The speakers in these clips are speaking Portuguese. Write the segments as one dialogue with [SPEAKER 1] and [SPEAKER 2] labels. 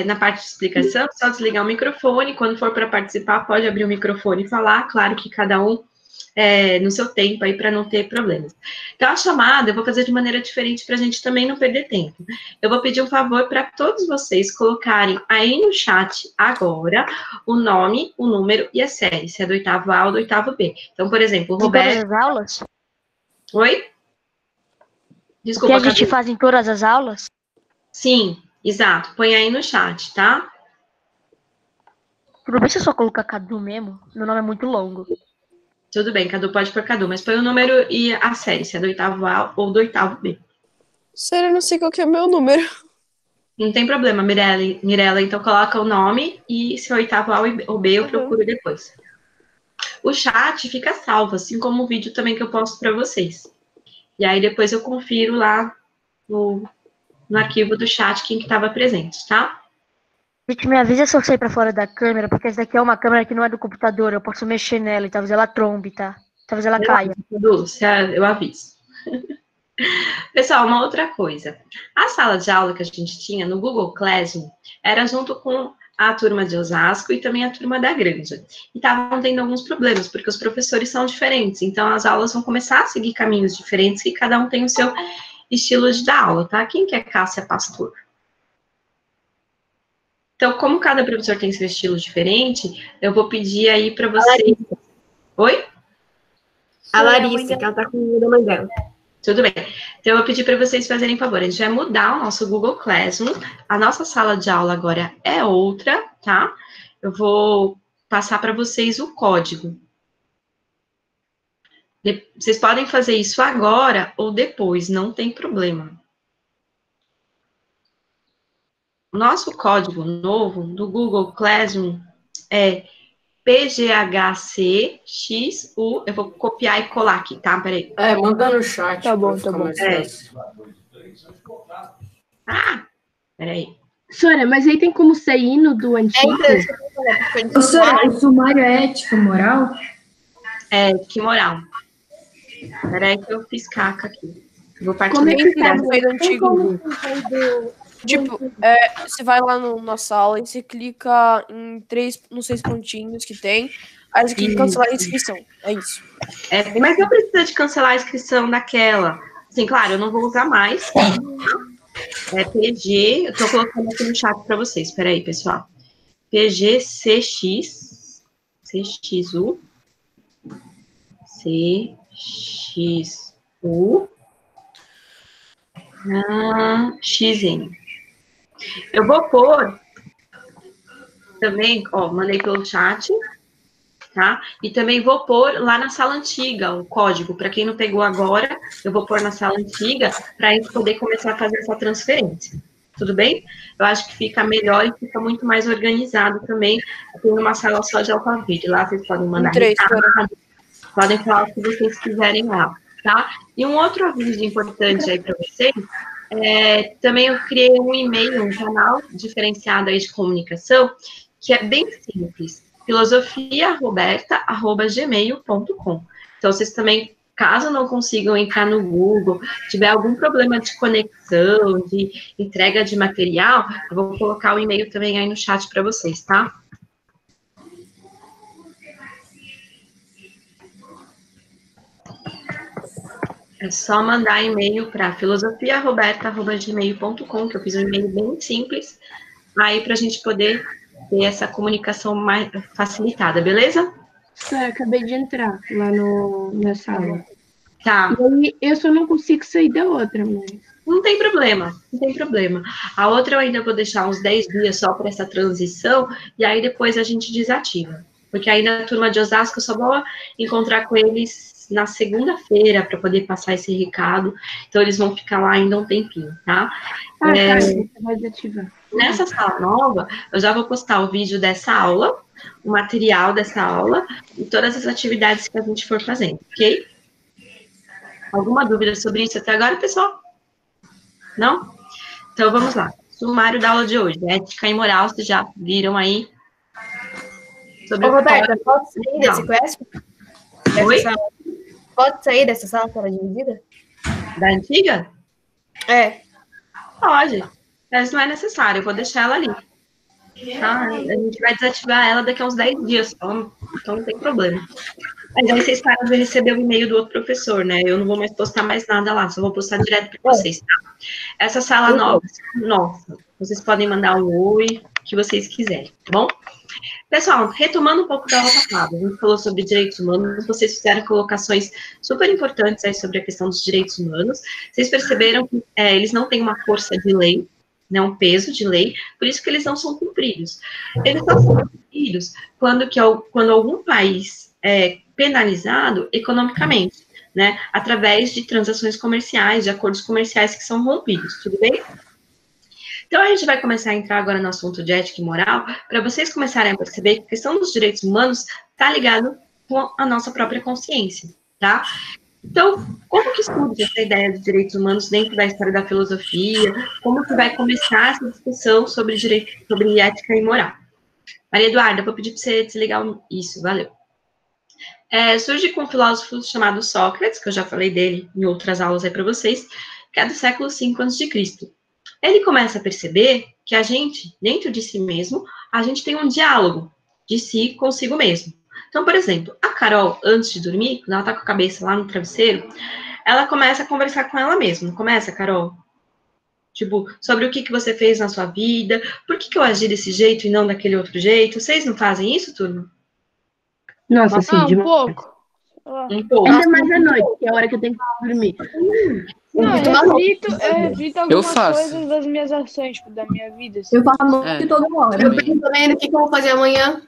[SPEAKER 1] na parte de explicação, só desligar o microfone. Quando for para participar, pode abrir o microfone e falar. Claro que cada um no seu tempo aí, para não ter problemas. Então, a chamada eu vou fazer de maneira diferente para a gente também não perder tempo. Eu vou pedir um favor para todos vocês colocarem aí no chat agora o nome, o número e a série, se é do oitavo A ou do oitavo B. Então, por exemplo, o Roberto...
[SPEAKER 2] Em todas as aulas?
[SPEAKER 1] Oi? Desculpa,
[SPEAKER 2] o que a gente faz em todas as aulas?
[SPEAKER 1] Sim, exato. Põe aí no chat, tá?
[SPEAKER 2] Tudo bem se eu só colocar Cadu mesmo? Meu nome é muito longo.
[SPEAKER 1] Tudo bem, Cadu pode pôr Cadu, mas põe o número e a série, se é do oitavo A ou do oitavo B.
[SPEAKER 3] Sério, eu não sei qual que é o meu número.
[SPEAKER 1] Não tem problema, Mirella, então coloca o nome e se é oitavo A ou B eu procuro depois. O chat fica salvo, assim como o vídeo também que eu posto para vocês. E aí depois eu confiro lá no arquivo do chat quem que estava presente, tá?
[SPEAKER 2] Gente, me avisa se eu sair pra fora da câmera, porque essa daqui é uma câmera que não é do computador, eu posso mexer nela e talvez ela trombe, tá? Talvez ela caia.
[SPEAKER 1] Eu aviso. Pessoal, uma outra coisa. A sala de aula que a gente tinha no Google Classroom era junto com a turma de Osasco e também a turma da Granja. E estavam tendo alguns problemas, porque os professores são diferentes, então as aulas vão começar a seguir caminhos diferentes, que cada um tem o seu estilo de dar aula, tá? Quem que é Cássia Pastor? Então, como cada professor tem seu estilo diferente, eu vou pedir aí para vocês... Oi?
[SPEAKER 4] A Larissa, que ela tá com o da mãe dela.
[SPEAKER 1] Tudo bem. Então, eu vou pedir para vocês fazerem favor. A gente vai mudar o nosso Google Classroom. A nossa sala de aula agora é outra, tá? Eu vou passar para vocês o código. Vocês podem fazer isso agora ou depois, não tem problema. O nosso código novo do Google Classroom é PGHCXU. Eu vou copiar e colar aqui, tá? Peraí.
[SPEAKER 4] Manda no chat.
[SPEAKER 2] Tá bom, tá bom.
[SPEAKER 1] Peraí.
[SPEAKER 5] Sora, mas aí tem como sair no do antigo?
[SPEAKER 6] Sora, o sumário é ética, moral?
[SPEAKER 1] Que moral. Peraí que eu fiz caca aqui. Vou partir
[SPEAKER 5] Como é que tá
[SPEAKER 3] no meio antigo? Tipo, você vai lá na sala e você clica nos 6 pontinhos que tem, aí você clica em cancelar a inscrição. É isso.
[SPEAKER 1] Mas não precisa de cancelar a inscrição daquela. Assim, claro, eu não vou usar mais. PG, eu tô colocando aqui no chat para vocês. Peraí, pessoal. PGCX, CXU, CXU, XN. Eu vou pôr também, mandei pelo chat, tá? E também vou pôr lá na sala antiga o código. Para quem não pegou agora, eu vou pôr na sala antiga para a gente poder começar a fazer essa transferência. Tudo bem? Eu acho que fica melhor e fica muito mais organizado também. Tem uma sala só de Alphaville. Lá vocês podem mandar recado, podem falar o que vocês quiserem lá, tá? E um outro aviso importante aí para vocês, também eu criei um e-mail, um canal diferenciado aí de comunicação, que é bem simples, filosofiaroberta@gmail.com. Então, vocês também, caso não consigam entrar no Google, tiver algum problema de conexão, de entrega de material, eu vou colocar o e-mail também aí no chat para vocês, tá? É só mandar e-mail para filosofiaroberta@gmail.com, que eu fiz um e-mail bem simples, aí para a gente poder ter essa comunicação mais facilitada, beleza?
[SPEAKER 5] Acabei de entrar lá na sala.
[SPEAKER 1] Tá.
[SPEAKER 5] E aí, eu só não consigo sair da outra, mas...
[SPEAKER 1] Não tem problema, não tem problema. A outra eu ainda vou deixar uns 10 dias só para essa transição, e aí depois a gente desativa. Porque aí na turma de Osasco eu só vou encontrar com eles na segunda-feira para poder passar esse recado. Então eles vão ficar lá ainda um tempinho, tá?
[SPEAKER 5] Você vai desativar.
[SPEAKER 1] Nessa sala nova, eu já vou postar o vídeo dessa aula, o material dessa aula e todas as atividades que a gente for fazendo, ok? Alguma dúvida sobre isso até agora, pessoal? Não? Então, vamos lá. Sumário da aula de hoje. Ética e moral, vocês já viram aí.
[SPEAKER 4] Ô, Roberta, pode sair desse quest?
[SPEAKER 1] Oi?
[SPEAKER 4] Pode sair dessa sala que era dividida?
[SPEAKER 1] Da antiga?
[SPEAKER 4] É.
[SPEAKER 1] Pode. Mas não é necessário, eu vou deixar ela ali. Tá? A gente vai desativar ela daqui a uns 10 dias só, então não tem problema. Mas aí vocês param de receber o e-mail do outro professor, né? Eu não vou mais postar mais nada lá, só vou postar direto para vocês, tá? Essa sala nova, nossa, vocês podem mandar um oi, o que vocês quiserem, tá bom? Pessoal, retomando um pouco da aula passada, a gente falou sobre direitos humanos, vocês fizeram colocações super importantes aí sobre a questão dos direitos humanos. Vocês perceberam que eles não têm uma força de lei, né, um peso de lei, por isso que eles não são cumpridos. Eles só são cumpridos quando algum país é penalizado economicamente, né, através de transações comerciais, de acordos comerciais que são rompidos, tudo bem? Então, a gente vai começar a entrar agora no assunto de ética e moral, para vocês começarem a perceber que a questão dos direitos humanos está ligado com a nossa própria consciência, tá? Então, como que surge essa ideia de direitos humanos dentro da história da filosofia? Como que vai começar essa discussão sobre ética e moral? Maria Eduarda, vou pedir para você desligar isso, valeu. Surge com um filósofo chamado Sócrates, que eu já falei dele em outras aulas aí para vocês, que é do século V a.C. Ele começa a perceber que a gente, dentro de si mesmo, a gente tem um diálogo de si consigo mesmo. Então, por exemplo, a Carol, antes de dormir, quando ela tá com a cabeça lá no travesseiro, ela começa a conversar com ela mesma. Não começa, Carol? Tipo, sobre o que você fez na sua vida, por que eu agi desse jeito e não daquele outro jeito. Vocês não fazem isso, turma?
[SPEAKER 5] Nossa, sim,
[SPEAKER 3] Um
[SPEAKER 5] demais.
[SPEAKER 3] pouco.
[SPEAKER 1] Um pouco.
[SPEAKER 5] Ainda mais à noite, que é a hora que eu tenho que dormir.
[SPEAKER 3] Não, eu reflito algumas
[SPEAKER 7] faço.
[SPEAKER 3] coisas das minhas ações, tipo, da minha vida. Assim.
[SPEAKER 6] Eu falo muito toda hora.
[SPEAKER 4] Eu penso também no que eu vou fazer amanhã.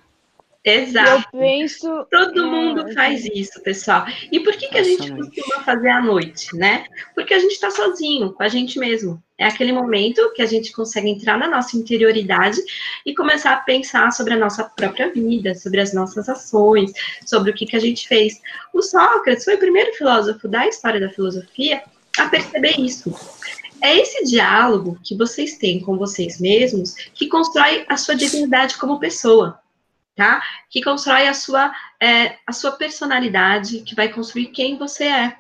[SPEAKER 1] Exato.
[SPEAKER 3] Eu penso.
[SPEAKER 1] Todo mundo faz isso, pessoal. E por que a gente costuma fazer à noite, né? Porque a gente está sozinho, com a gente mesmo. É aquele momento que a gente consegue entrar na nossa interioridade e começar a pensar sobre a nossa própria vida, sobre as nossas ações, sobre o que a gente fez. O Sócrates foi o primeiro filósofo da história da filosofia a perceber isso. É esse diálogo que vocês têm com vocês mesmos que constrói a sua dignidade como pessoa. Tá? Que constrói a sua personalidade, que vai construir quem você é.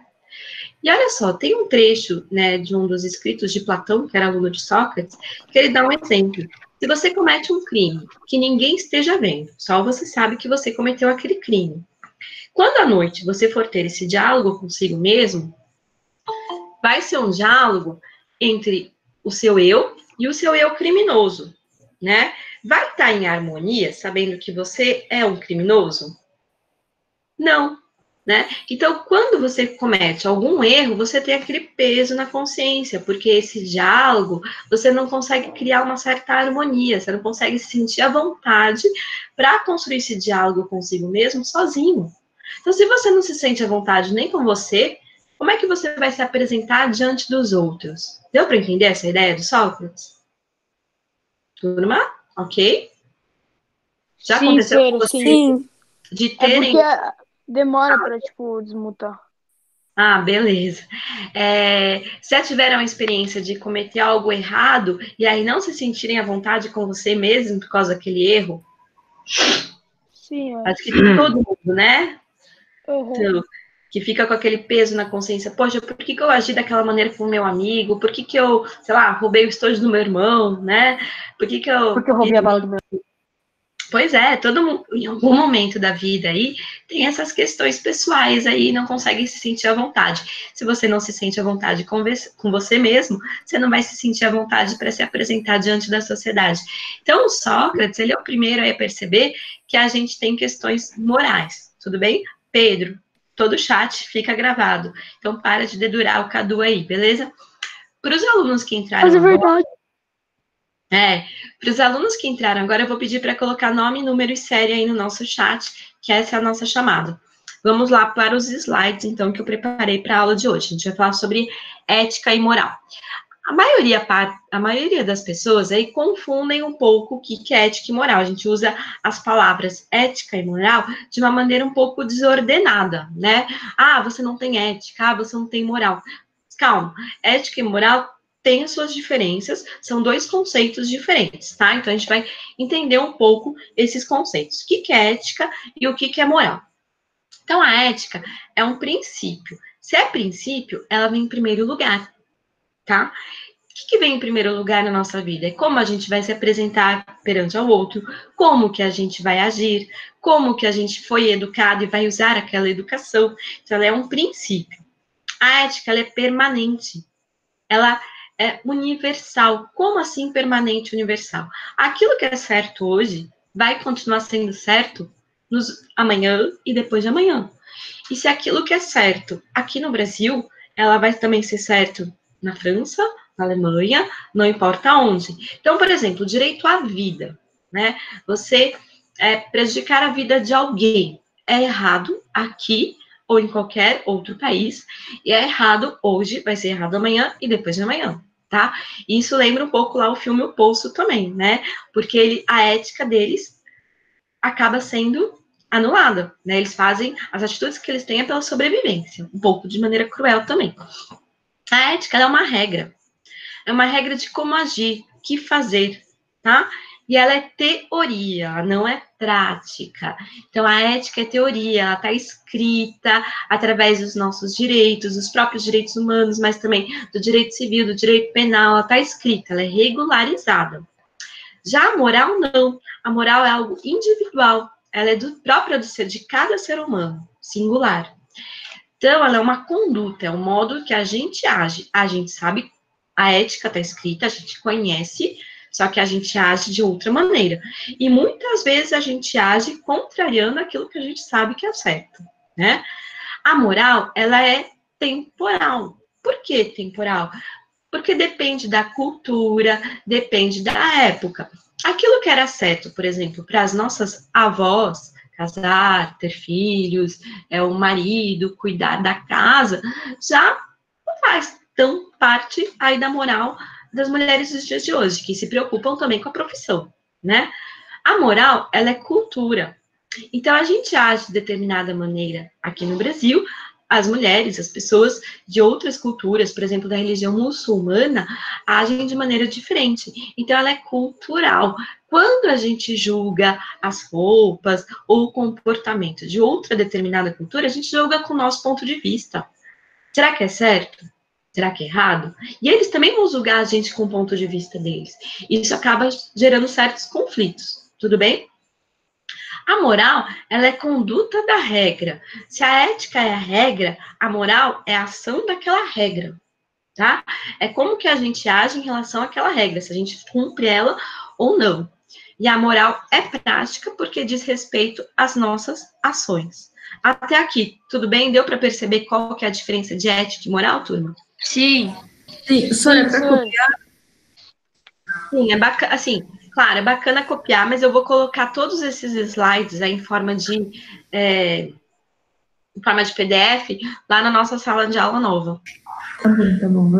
[SPEAKER 1] E olha só, tem um trecho, né, de um dos escritos de Platão, que era aluno de Sócrates, que ele dá um exemplo. Se você comete um crime que ninguém esteja vendo, só você sabe que você cometeu aquele crime. Quando à noite você for ter esse diálogo consigo mesmo, vai ser um diálogo entre o seu eu e o seu eu criminoso, né? Vai estar em harmonia, sabendo que você é um criminoso? Não, né? Então, quando você comete algum erro, você tem aquele peso na consciência, porque esse diálogo, você não consegue criar uma certa harmonia, você não consegue se sentir à vontade para construir esse diálogo consigo mesmo sozinho. Então, se você não se sente à vontade nem com você, como é que você vai se apresentar diante dos outros? Deu para entender essa ideia do Sócrates? Turma? Ok? Já aconteceu com vocês
[SPEAKER 3] Sim.
[SPEAKER 1] de terem...
[SPEAKER 3] É porque demora pra, tipo, desmutar.
[SPEAKER 1] Ah, beleza. Já tiveram a experiência de cometer algo errado e aí não se sentirem à vontade com você mesmo por causa daquele erro?
[SPEAKER 3] Sim,
[SPEAKER 1] Acho que todo mundo, né?
[SPEAKER 3] Uhum.
[SPEAKER 1] Então, que fica com aquele peso na consciência. Poxa, por que eu agi daquela maneira com o meu amigo? Por que eu, sei lá, roubei o estojo do meu irmão, né?
[SPEAKER 2] Porque eu roubei a bala do meu.
[SPEAKER 1] Pois é, todo mundo, em algum momento da vida aí, tem essas questões pessoais aí, não consegue se sentir à vontade. Se você não se sente à vontade com você mesmo, você não vai se sentir à vontade para se apresentar diante da sociedade. Então, o Sócrates, ele é o primeiro a perceber que a gente tem questões morais, tudo bem? Pedro, todo o chat fica gravado. Então, para de dedurar o Cadu aí, beleza? Para os alunos que entraram
[SPEAKER 2] Mas é verdade.
[SPEAKER 1] Para os alunos que entraram agora, eu vou pedir para colocar nome, número e série aí no nosso chat, que essa é a nossa chamada. Vamos lá para os slides, então, que eu preparei para a aula de hoje. A gente vai falar sobre ética e moral. A maioria das pessoas aí confundem um pouco o que é ética e moral. A gente usa as palavras ética e moral de uma maneira um pouco desordenada, né? Ah, você não tem ética, você não tem moral. Calma, ética e moral tem as suas diferenças, são dois conceitos diferentes, tá? Então, a gente vai entender um pouco esses conceitos. O que é ética e o que é moral. Então, a ética é um princípio. Se é princípio, ela vem em primeiro lugar, tá? que vem em primeiro lugar na nossa vida? É como a gente vai se apresentar perante ao outro, como que a gente vai agir, como que a gente foi educado e vai usar aquela educação. Então, ela é um princípio. A ética, ela é permanente. Ela é universal. Como assim permanente, universal? Aquilo que é certo hoje vai continuar sendo certo amanhã e depois de amanhã. E se aquilo que é certo aqui no Brasil, ela vai também ser certo na França, na Alemanha, não importa onde. Então, por exemplo, o direito à vida, né? Você prejudicar a vida de alguém é errado aqui ou em qualquer outro país, e é errado hoje, vai ser errado amanhã e depois de amanhã, tá? E isso lembra um pouco lá o filme O Poço também, né? Porque a ética deles acaba sendo anulada, né? Eles fazem as atitudes que eles têm pela sobrevivência, um pouco de maneira cruel também. A ética é uma regra de como agir, o que fazer, tá? E ela é teoria, não é prática. Então, a ética é teoria, ela está escrita através dos nossos direitos, dos próprios direitos humanos, mas também do direito civil, do direito penal, ela está escrita, ela é regularizada. Já a moral, não. A moral é algo individual, ela é própria de cada ser humano, singular. Então, ela é uma conduta, é um modo que a gente age. A gente sabe, a ética está escrita, a gente conhece, só que a gente age de outra maneira. E muitas vezes a gente age contrariando aquilo que a gente sabe que é certo, né? A moral, ela é temporal. Por que temporal? Porque depende da cultura, depende da época. Aquilo que era certo, por exemplo, para as nossas avós, casar, ter filhos, o marido, cuidar da casa, já não faz tão parte aí da moral das mulheres dos dias de hoje, que se preocupam também com a profissão, né? A moral, ela é cultura. Então, a gente age de determinada maneira aqui no Brasil, as mulheres, as pessoas de outras culturas, por exemplo, da religião muçulmana, agem de maneira diferente. Então, ela é cultural. Quando a gente julga as roupas ou o comportamento de outra determinada cultura, a gente julga com o nosso ponto de vista. Será que é certo? Será que é errado? E eles também vão julgar a gente com o ponto de vista deles. Isso acaba gerando certos conflitos. Tudo bem? A moral, ela é conduta da regra. Se a ética é a regra, a moral é a ação daquela regra, tá? É como que a gente age em relação àquela regra, se a gente cumpre ela ou não. E a moral é prática porque diz respeito às nossas ações. Até aqui, tudo bem? Deu para perceber qual que é a diferença de ética e moral, turma?
[SPEAKER 2] Sim.
[SPEAKER 6] Sim, Sônia, para copiar.
[SPEAKER 1] Sim, é bacana, assim, claro, é bacana copiar, mas eu vou colocar todos esses slides aí em forma de PDF lá na nossa sala de aula nova.
[SPEAKER 6] Tá bom.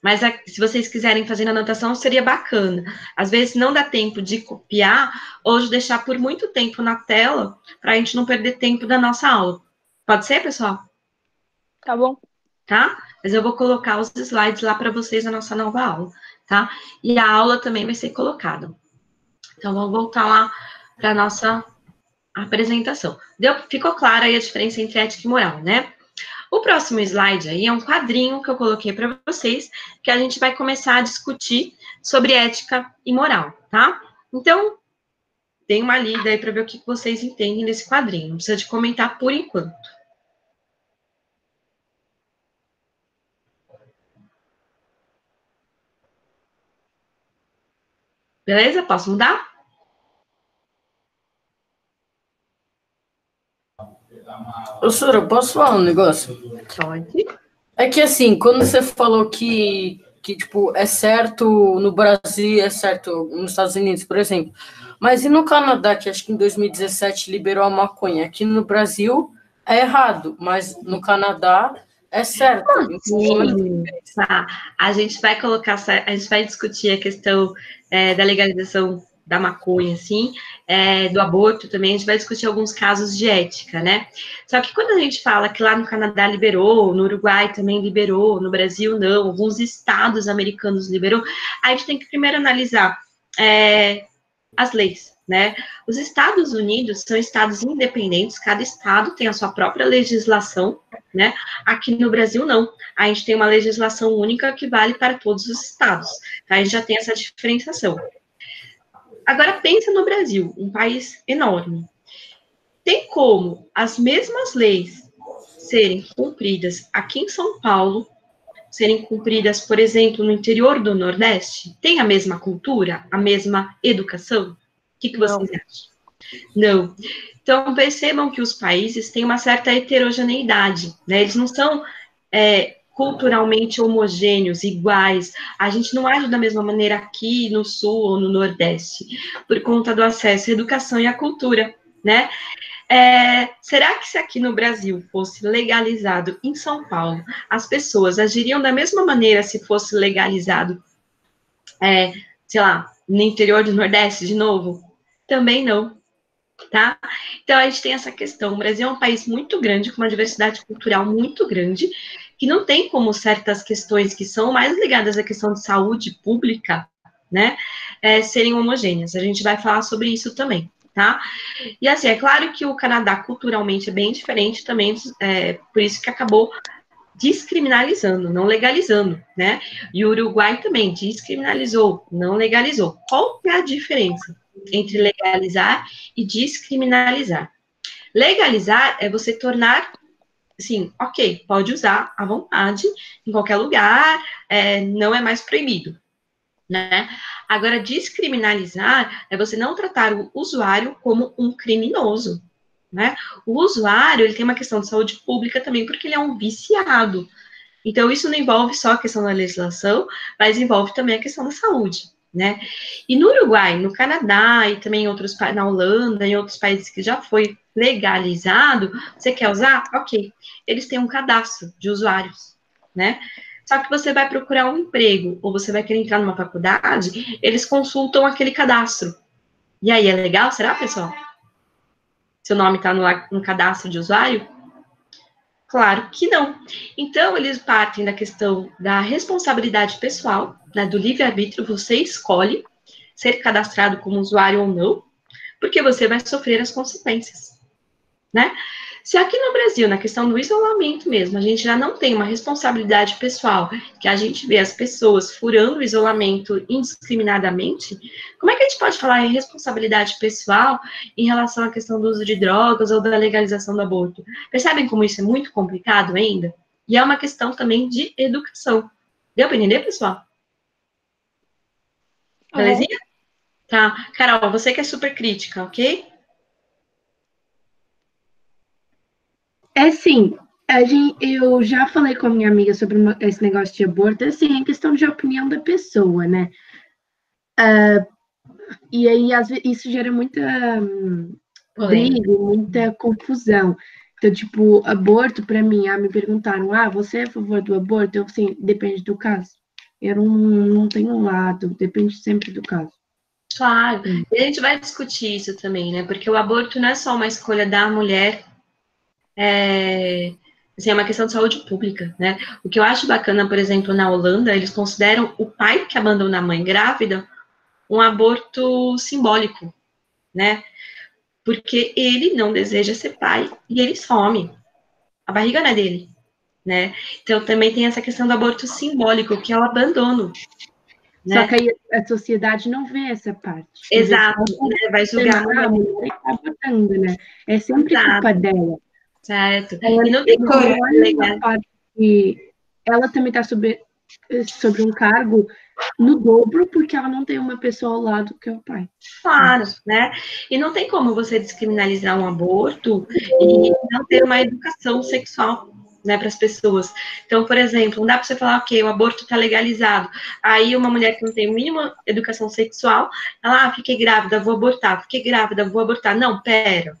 [SPEAKER 1] Mas se vocês quiserem fazer anotação, seria bacana. Às vezes não dá tempo de copiar ou de deixar por muito tempo na tela para a gente não perder tempo da nossa aula. Pode ser, pessoal?
[SPEAKER 3] Tá bom.
[SPEAKER 1] Tá? Mas eu vou colocar os slides lá para vocês na nossa nova aula, tá? E a aula também vai ser colocada. Então, vamos voltar lá para a nossa apresentação. Ficou clara aí a diferença entre ética e moral, né? O próximo slide aí é um quadrinho que eu coloquei para vocês, que a gente vai começar a discutir sobre ética e moral, tá? Então, dê uma lida aí para ver o que vocês entendem desse quadrinho. Não precisa de comentar por enquanto. Beleza? Posso mudar?
[SPEAKER 7] Ô, Sora, posso falar um negócio?
[SPEAKER 1] Pode.
[SPEAKER 7] É que, assim, quando você falou que tipo, é certo no Brasil, é certo nos Estados Unidos, por exemplo, mas e no Canadá, que acho que em 2017 liberou a maconha? Aqui no Brasil é errado, mas no Canadá é certo.
[SPEAKER 1] Sim, tá. A gente vai discutir a questão da legalização da maconha, assim, do aborto também, a gente vai discutir alguns casos de ética, né? Só que quando a gente fala que lá no Canadá liberou, no Uruguai também liberou, no Brasil não, alguns estados americanos liberou, a gente tem que primeiro analisar as leis, né? Os Estados Unidos são estados independentes, cada estado tem a sua própria legislação, né? Aqui no Brasil, não. A gente tem uma legislação única que vale para todos os estados. Tá? A gente já tem essa diferenciação. Agora, pensa no Brasil, um país enorme. Tem como as mesmas leis serem cumpridas aqui em São Paulo, serem cumpridas, por exemplo, no interior do Nordeste? Tem a mesma cultura, a mesma educação? O que vocês acham? Não. Então, percebam que os países têm uma certa heterogeneidade, né? Eles não são culturalmente homogêneos, iguais. A gente não age da mesma maneira aqui no Sul ou no Nordeste, por conta do acesso à educação e à cultura, né? Será que se aqui no Brasil fosse legalizado em São Paulo, as pessoas agiriam da mesma maneira se fosse legalizado, sei lá, no interior do Nordeste de novo? Também não, tá? Então, a gente tem essa questão. O Brasil é um país muito grande, com uma diversidade cultural muito grande, que não tem como certas questões que são mais ligadas à questão de saúde pública, né, serem homogêneas. A gente vai falar sobre isso também, tá? E assim, é claro que o Canadá culturalmente é bem diferente também, por isso que acabou descriminalizando, não legalizando, né? E o Uruguai também descriminalizou, não legalizou. Qual que é a diferença entre legalizar e descriminalizar? Legalizar é você tornar, assim, ok, pode usar à vontade, em qualquer lugar, não é mais proibido, né? Agora, descriminalizar é você não tratar o usuário como um criminoso, né? O usuário, ele tem uma questão de saúde pública também, porque ele é um viciado. Então, isso não envolve só a questão da legislação, mas envolve também a questão da saúde, né? E no Uruguai, no Canadá e também em outros, na Holanda, em outros países que já foi legalizado, você quer usar? Ok. Eles têm um cadastro de usuários, né? Só que você vai procurar um emprego, ou você vai querer entrar numa faculdade, eles consultam aquele cadastro. E aí, é legal? Será, pessoal? Seu nome está no cadastro de usuário? Claro que não. Então, eles partem da questão da responsabilidade pessoal, né, do livre-arbítrio, você escolhe ser cadastrado como usuário ou não, porque você vai sofrer as consequências, né? Se aqui no Brasil, na questão do isolamento mesmo, a gente já não tem uma responsabilidade pessoal, que a gente vê as pessoas furando o isolamento indiscriminadamente, como é que a gente pode falar em responsabilidade pessoal em relação à questão do uso de drogas ou da legalização do aborto? Percebem como isso é muito complicado ainda? E é uma questão também de educação. Deu para entender, pessoal? Belezinha? Tá. Carol, você que é super crítica, ok?
[SPEAKER 5] Sim, eu já falei com a minha amiga sobre esse negócio de aborto, assim, é questão de opinião da pessoa, né? E aí, às vezes, isso gera muita briga, muita confusão. Então, tipo, aborto, para mim, me perguntaram, você é a favor do aborto? Eu, assim, depende do caso. Eu não tenho um lado, depende sempre do caso.
[SPEAKER 1] Claro, e a gente vai discutir isso também, né? Porque o aborto não é só uma escolha da mulher, assim, é uma questão de saúde pública, né? O que eu acho bacana, por exemplo, na Holanda, eles consideram o pai que abandona a mãe grávida um aborto simbólico, né? Porque ele não deseja ser pai e ele some. A barriga não é dele, né? Então, também tem essa questão do aborto simbólico, que é o abandono. Né?
[SPEAKER 5] Só que aí a sociedade não vê essa parte.
[SPEAKER 1] Exato, né? Vai julgar
[SPEAKER 5] a mulher que está abortando, né? É sempre culpa dela.
[SPEAKER 1] Certo. E não tem como
[SPEAKER 5] a parte que ela também está sobre um cargo no dobro, porque ela não tem uma pessoa ao lado que é o pai.
[SPEAKER 1] Claro, né? E não tem como você descriminalizar um aborto e não ter uma educação sexual, né, para as pessoas. Então, por exemplo, não dá para você falar, ok, o aborto está legalizado. Aí uma mulher que não tem a mínima educação sexual, ela, fiquei grávida, vou abortar. Fiquei grávida, vou abortar. Não, pera,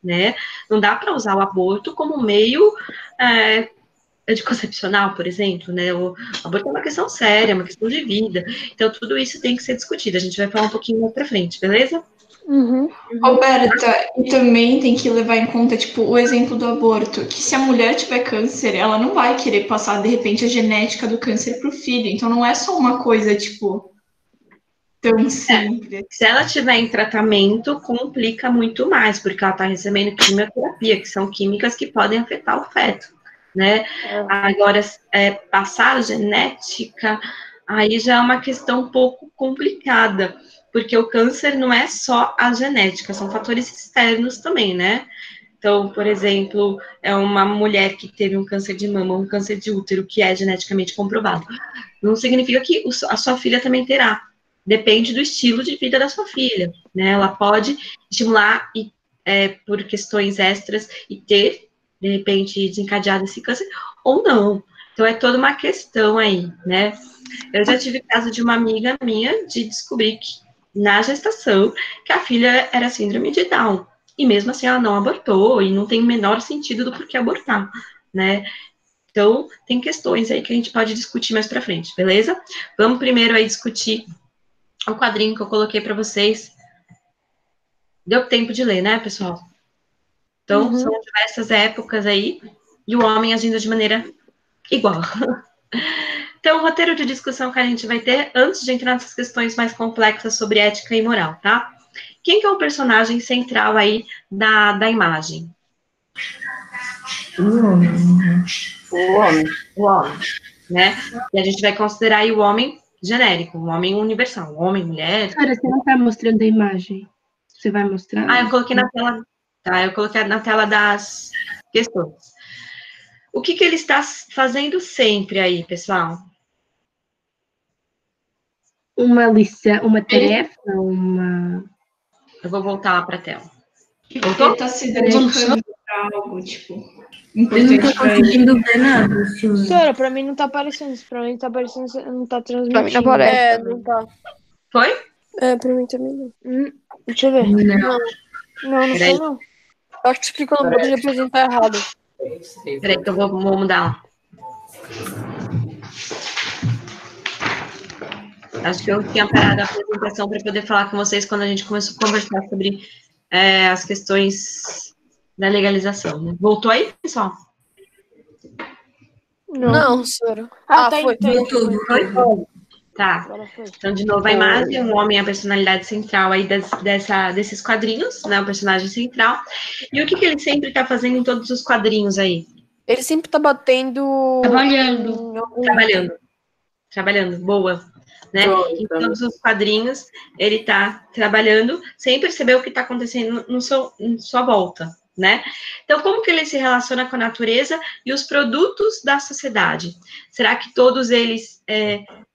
[SPEAKER 1] né? Não dá para usar o aborto como meio anticoncepcional, por exemplo, né? O aborto é uma questão séria, é uma questão de vida. Então, tudo isso tem que ser discutido. A gente vai falar um pouquinho mais para frente, beleza?
[SPEAKER 8] Roberta, e também tem que levar em conta, tipo, o exemplo do aborto, que se a mulher tiver câncer, ela não vai querer passar, de repente, a genética do câncer pro filho. Então, não é só uma coisa, tipo... tão simples.
[SPEAKER 1] Se ela estiver em tratamento, complica muito mais, porque ela está recebendo quimioterapia, que são químicas que podem afetar o feto, né? Agora, passar a genética, aí já é uma questão um pouco complicada, porque o câncer não é só a genética, são fatores externos também, né? Então, por exemplo, é uma mulher que teve um câncer de mama, um câncer de útero, que é geneticamente comprovado. Não significa que a sua filha também terá. Depende do estilo de vida da sua filha, né? Ela pode estimular por questões extras e ter, de repente, desencadeado esse câncer, ou não. Então, é toda uma questão aí, né? Eu já tive caso de uma amiga minha de descobrir que, na gestação, que a filha era síndrome de Down. E mesmo assim ela não abortou, e não tem o menor sentido do porquê abortar, né? Então, tem questões aí que a gente pode discutir mais pra frente, beleza? Vamos primeiro aí discutir o quadrinho que eu coloquei pra vocês. Deu tempo de ler, né, pessoal? Então, são diversas épocas aí, e o homem agindo de maneira igual. Então, o roteiro de discussão que a gente vai ter, antes de entrar nessas questões mais complexas sobre ética e moral, tá? Quem que é o personagem central aí da imagem? O homem, né? E a gente vai considerar aí o homem genérico, o homem universal, homem, mulher.
[SPEAKER 5] Cara, você não tá mostrando a imagem. Você vai mostrar?
[SPEAKER 1] Eu coloquei na tela, tá? Eu coloquei na tela das questões. O que ele está fazendo sempre aí, pessoal?
[SPEAKER 5] Uma lição, uma tarefa, uma...
[SPEAKER 1] Eu vou voltar lá para a tela.
[SPEAKER 8] Ele tá se dedicando pra algo, tipo,
[SPEAKER 6] Eu não
[SPEAKER 8] importante
[SPEAKER 6] tô
[SPEAKER 8] pra ele.
[SPEAKER 6] conseguindo ver nada.
[SPEAKER 2] Senhora, pra mim não tá aparecendo. Pra mim tá aparecendo, não tá transmitindo.
[SPEAKER 3] Pra mim não aparece. Não tá.
[SPEAKER 1] Foi?
[SPEAKER 3] Pra mim também não.
[SPEAKER 2] Deixa eu ver. Não
[SPEAKER 1] Peraí.
[SPEAKER 2] foi não.
[SPEAKER 3] Eu acho que você clicou no botão de apresentar errado.
[SPEAKER 1] Peraí que eu vou mudar. Acho que eu tinha parado a apresentação para poder falar com vocês quando a gente começou a conversar sobre as questões da legalização. Né? Voltou aí, pessoal?
[SPEAKER 3] Não, senhora.
[SPEAKER 2] Foi.
[SPEAKER 1] Tá. Então, de novo, a imagem, o homem é a personalidade central aí desses quadrinhos, né? O personagem central. E o que ele sempre tá fazendo em todos os quadrinhos aí?
[SPEAKER 3] Ele sempre tá batendo...
[SPEAKER 1] Trabalhando, boa. Né? Em todos os quadrinhos, ele tá trabalhando sem perceber o que tá acontecendo em sua volta, né? Então, como que ele se relaciona com a natureza e os produtos da sociedade? Será que todos eles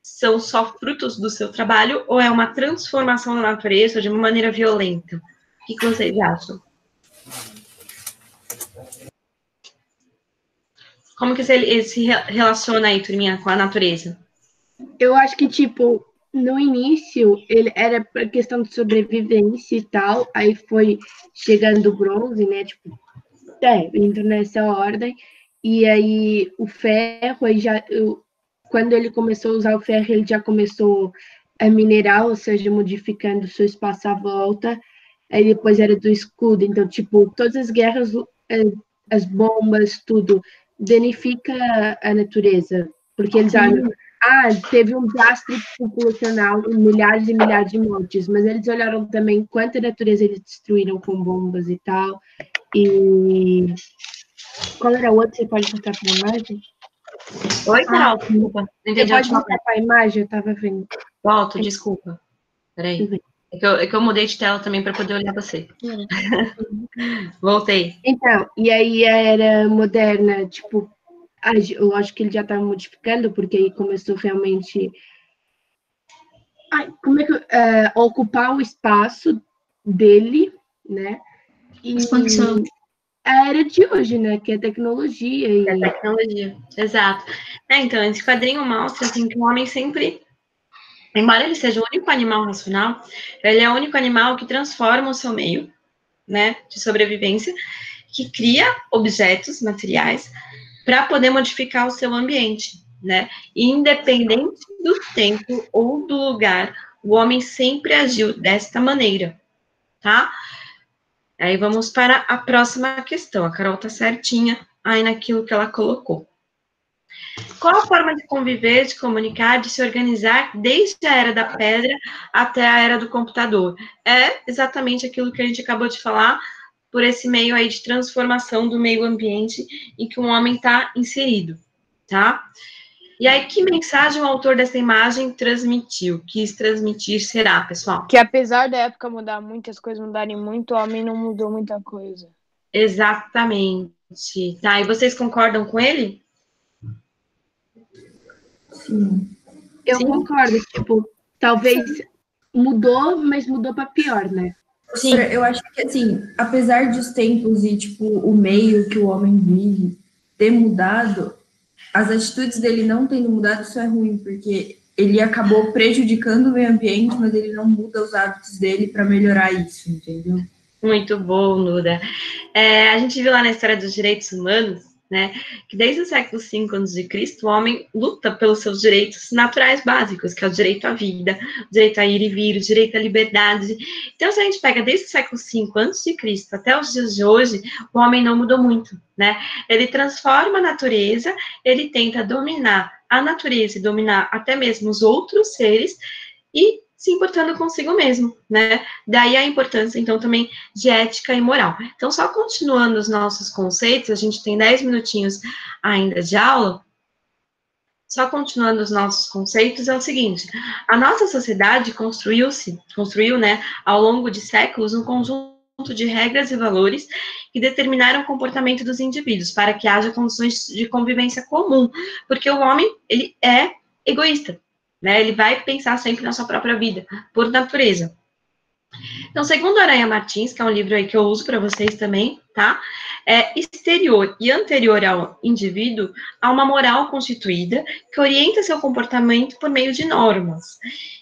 [SPEAKER 1] são só frutos do seu trabalho ou é uma transformação da natureza de uma maneira violenta? O que vocês acham? Como que ele se relaciona aí, turminha, com a natureza?
[SPEAKER 5] Eu acho que, tipo, no início, ele era por questão de sobrevivência e tal, aí foi chegando o bronze, né, tipo, entrou nessa ordem, e aí o ferro, aí quando ele começou a usar o ferro, ele já começou a minerar, ou seja, modificando o seu espaço à volta, aí depois era do escudo, então, tipo, todas as guerras, as bombas, tudo, danifica a natureza, porque eles olham, teve um desastre populacional e milhares de mortes, mas eles olharam também quanta natureza eles destruíram com bombas e tal, e qual era o outro? Você pode mostrar para a imagem?
[SPEAKER 1] Oi, Carol, desculpa. Não entendi.
[SPEAKER 5] Você pode mostrar para a imagem? Eu estava vendo.
[SPEAKER 1] Volto, desculpa. Peraí. É que eu mudei de tela também para poder olhar você. Voltei.
[SPEAKER 5] Então, e aí a era moderna, tipo, eu acho que ele já estava modificando, porque aí começou realmente ocupar o espaço dele, né? E
[SPEAKER 6] expansão.
[SPEAKER 5] A era de hoje, né? Que é tecnologia.
[SPEAKER 1] É tecnologia, exato. Então, esse quadrinho mostra assim, que o homem sempre, embora ele seja o único animal racional, ele é o único animal que transforma o seu meio, né, de sobrevivência, que cria objetos materiais para poder modificar o seu ambiente, né? E independente do tempo ou do lugar, o homem sempre agiu desta maneira, tá? Aí vamos para a próxima questão. A Carol tá certinha aí naquilo que ela colocou. Qual a forma de conviver, de comunicar, de se organizar desde a era da pedra até a era do computador? É exatamente aquilo que a gente acabou de falar, por esse meio aí de transformação do meio ambiente em que o homem está inserido, tá? E aí, que mensagem o autor dessa imagem quis transmitir será, pessoal?
[SPEAKER 3] Que apesar da época mudar, muitas coisas mudarem muito, o homem não mudou muita coisa.
[SPEAKER 1] Exatamente. Tá, e vocês concordam com ele?
[SPEAKER 6] Sim.
[SPEAKER 5] Eu
[SPEAKER 1] Sim.
[SPEAKER 5] concordo, tipo, talvez mudou, mas mudou para pior, né?
[SPEAKER 1] Sim.
[SPEAKER 6] Eu acho que, assim, apesar dos tempos e, tipo, o meio que o homem vive ter mudado, as atitudes dele não tendo mudado, isso é ruim, porque ele acabou prejudicando o meio ambiente, mas ele não muda os hábitos dele para melhorar isso, entendeu?
[SPEAKER 1] Muito bom, Nuda. A gente viu lá na história dos direitos humanos, né, que desde o século V a.C., o homem luta pelos seus direitos naturais básicos, que é o direito à vida, o direito a ir e vir, o direito à liberdade. Então, se a gente pega desde o século V a.C. até os dias de hoje, o homem não mudou muito, né? Ele transforma a natureza, ele tenta dominar a natureza e dominar até mesmo os outros seres, e se importando consigo mesmo, né? Daí a importância, então, também de ética e moral. Então, só continuando os nossos conceitos, a gente tem 10 minutinhos ainda de aula, só continuando os nossos conceitos, é o seguinte: a nossa sociedade construiu, né, ao longo de séculos, um conjunto de regras e valores que determinaram o comportamento dos indivíduos, para que haja condições de convivência comum, porque o homem, ele é egoísta, né? Ele vai pensar sempre na sua própria vida, por natureza. Então, segundo Aranha Martins, que é um livro aí que eu uso para vocês também, tá? Exterior e anterior ao indivíduo, há uma moral constituída que orienta seu comportamento por meio de normas,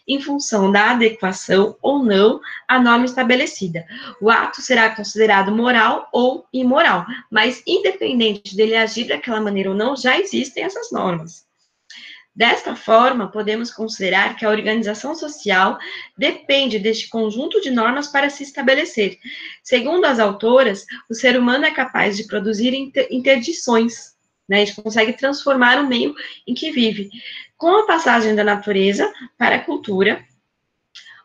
[SPEAKER 1] em função da adequação ou não à norma estabelecida. O ato será considerado moral ou imoral, mas independente dele agir daquela maneira ou não, já existem essas normas. Desta forma, podemos considerar que a organização social depende deste conjunto de normas para se estabelecer. Segundo as autoras, o ser humano é capaz de produzir interdições, né? A gente consegue transformar o meio em que vive. Com a passagem da natureza para a cultura,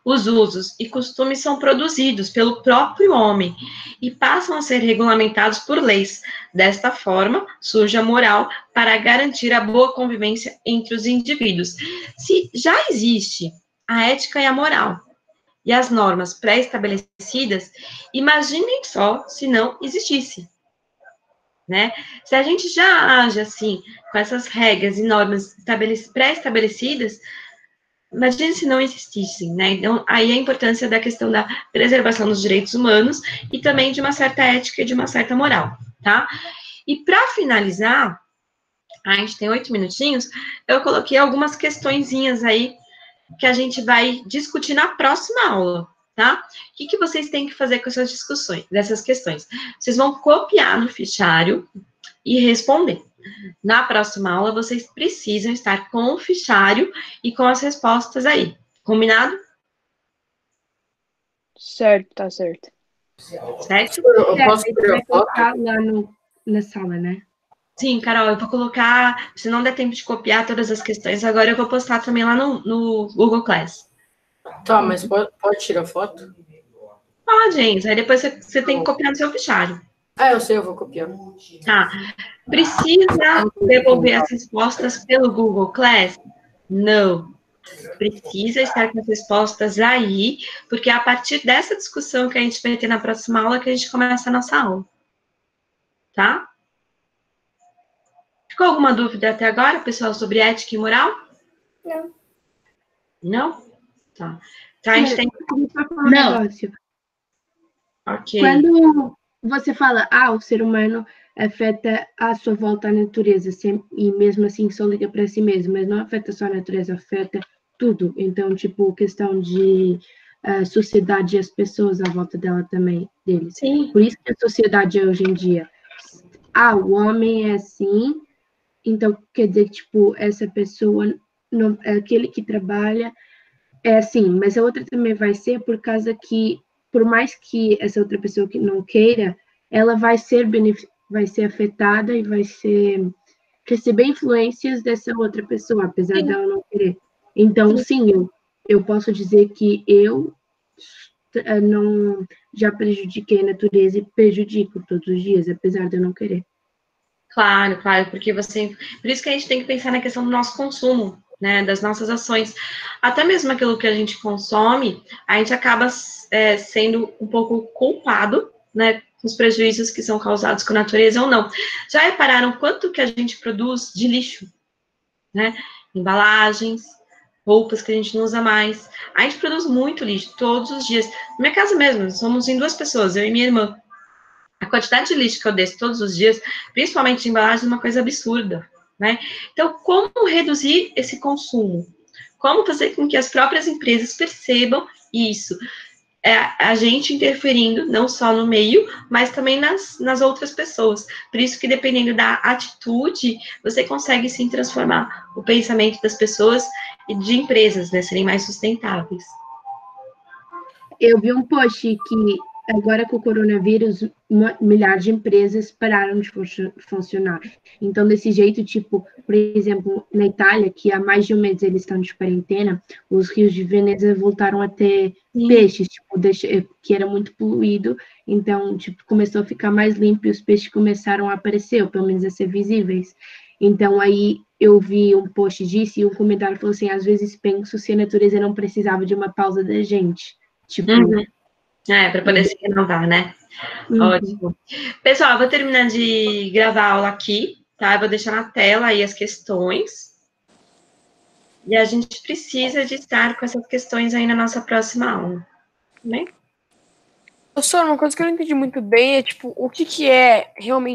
[SPEAKER 1] os usos e costumes são produzidos pelo próprio homem e passam a ser regulamentados por leis. Desta forma, surge a moral para garantir a boa convivência entre os indivíduos. Se já existe a ética e a moral e as normas pré-estabelecidas, imaginem só se não existisse, né? Se a gente já age assim, com essas regras e normas pré-estabelecidas, imagine se não existissem, né? Então, aí a importância da questão da preservação dos direitos humanos e também de uma certa ética e de uma certa moral, tá? E para finalizar, a gente tem 8 minutinhos, eu coloquei algumas questõezinhas aí que a gente vai discutir na próxima aula, tá? O que vocês têm que fazer com essas discussões, dessas questões? Vocês vão copiar no fichário e responder. Na próxima aula, vocês precisam estar com o fichário e com as respostas aí. Combinado?
[SPEAKER 3] Certo, tá certo.
[SPEAKER 1] Certo?
[SPEAKER 7] Eu posso
[SPEAKER 5] Você vai colocar lá na sala, né?
[SPEAKER 1] Sim, Carol, eu vou colocar, se não der tempo de copiar todas as questões, agora eu vou postar também lá no Google Class.
[SPEAKER 7] Tá, mas pode tirar foto?
[SPEAKER 1] Pode, Enzo. Aí depois você tem que copiar no seu fichário.
[SPEAKER 7] Eu sei, eu vou copiar.
[SPEAKER 1] Tá. Precisa devolver as respostas pelo Google Class? Não. Precisa estar com as respostas aí, porque é a partir dessa discussão que a gente vai ter na próxima aula que a gente começa a nossa aula. Tá? Ficou alguma dúvida até agora, pessoal, sobre ética e moral?
[SPEAKER 6] Não.
[SPEAKER 1] Não? Tá. Tá, a gente tem...
[SPEAKER 5] Não.
[SPEAKER 1] Ok.
[SPEAKER 5] Quando você fala, o ser humano afeta a sua volta à natureza, e mesmo assim só liga para si mesmo, mas não afeta só a natureza, afeta tudo. Então, tipo, questão de sociedade e as pessoas à volta dela também, deles.
[SPEAKER 1] Sim.
[SPEAKER 5] Por isso que a sociedade é hoje em dia. O homem é assim, então quer dizer que, tipo, essa pessoa, não, aquele que trabalha, é assim, mas a outra também vai ser por causa que, por mais que essa outra pessoa que não queira, ela vai ser afetada e vai ser receber influências dessa outra pessoa, apesar dela não querer. Então, sim, eu posso dizer que eu não já prejudiquei a natureza e prejudico todos os dias, apesar de eu não querer.
[SPEAKER 1] Claro, claro, porque por isso que a gente tem que pensar na questão do nosso consumo, né, das nossas ações. Até mesmo aquilo que a gente consome, a gente acaba sendo um pouco culpado, né, com os prejuízos que são causados com a natureza ou não. Já repararam quanto que a gente produz de lixo, né? Embalagens, roupas que a gente não usa mais. A gente produz muito lixo todos os dias. Na minha casa mesmo, somos em 2 pessoas, eu e minha irmã. A quantidade de lixo que eu desço todos os dias, principalmente de embalagem, é uma coisa absurda, né? Então, como reduzir esse consumo? Como fazer com que as próprias empresas percebam isso? A gente interferindo não só no meio, mas também nas outras pessoas. Por isso que, dependendo da atitude, você consegue, sim, transformar o pensamento das pessoas e de empresas, né? Serem mais sustentáveis.
[SPEAKER 5] Eu vi um post que agora com o coronavírus, milhares de empresas pararam de funcionar. Então, desse jeito, tipo, por exemplo, na Itália, que há mais de um mês eles estão de quarentena, os rios de Veneza voltaram a ter peixes, tipo, que era muito poluído. Então, tipo, começou a ficar mais limpo e os peixes começaram a aparecer, ou pelo menos a ser visíveis. Então, aí eu vi um post disso e um comentário falou assim, às vezes penso se a natureza não precisava de uma pausa da gente. Tipo,
[SPEAKER 1] para poder se renovar, né? Ótimo. Pessoal, eu vou terminar de gravar a aula aqui, tá? Eu vou deixar na tela aí as questões. E a gente precisa de estar com essas questões aí na nossa próxima aula. Né?
[SPEAKER 3] Professor, uma coisa que eu não entendi muito bem é, tipo, o que é realmente